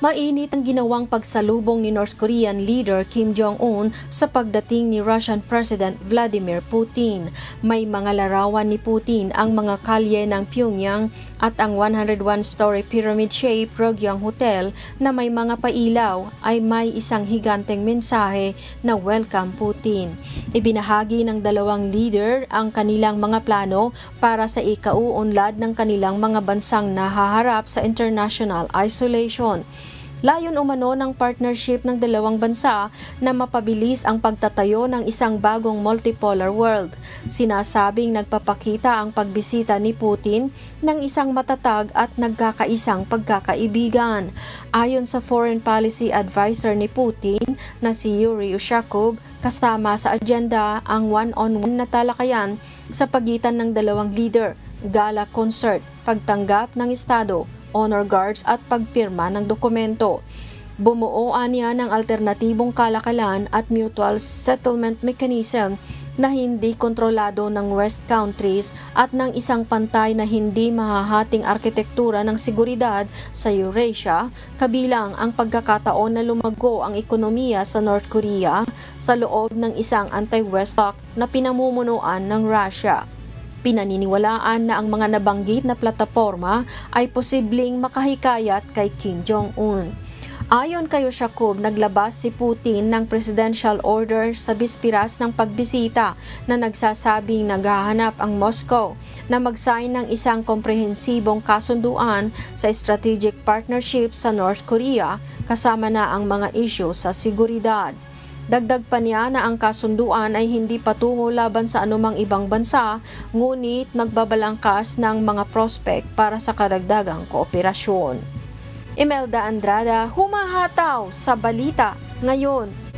Mainit ang ginawang pagsalubong ni North Korean leader Kim Jong-un sa pagdating ni Russian President Vladimir Putin. May mga larawan ni Putin ang mga kalye ng Pyongyang at ang 101-story pyramid-shaped Pyongyang Hotel na may mga pailaw ay may isang higanteng mensahe na Welcome Putin. Ibinahagi ng dalawang leader ang kanilang mga plano para sa ikauunlad ng kanilang mga bansang nahaharap sa international isolation. Layon umano ng partnership ng dalawang bansa na mapabilis ang pagtatayo ng isang bagong multipolar world. Sinasabing nagpapakita ang pagbisita ni Putin ng isang matatag at nagkakaisang pagkakaibigan. Ayon sa Foreign Policy Advisor ni Putin na si Yuri Ushakov, kasama sa agenda ang one-on-one na talakayan sa pagitan ng dalawang leader, gala concert, pagtanggap ng estado, honor guards at pagpirma ng dokumento. Bumuo niya ng alternatibong kalakalan at mutual settlement mechanism na hindi kontrolado ng West countries at ng isang pantay na hindi mahahating arkitektura ng seguridad sa Eurasia, kabilang ang pagkakataon na lumago ang ekonomiya sa North Korea sa loob ng isang anti-West bloc na pinamumunuan ng Russia. Pinaniniwalaan na ang mga nabanggit na plataporma ay posibleng makahikayat kay Kim Jong-un. Ayon kay Ushakov, naglabas si Putin ng presidential order sa bispiras ng pagbisita na nagsasabing naghahanap ang Moscow na mag-sign ng isang komprehensibong kasunduan sa strategic partnership sa North Korea kasama na ang mga isyu sa seguridad. Dagdag pa niya na ang kasunduan ay hindi patungo laban sa anumang ibang bansa, ngunit magbabalangkas ng mga prospect para sa karagdagang kooperasyon. Imelda Andrada, humahataw sa balita ngayon.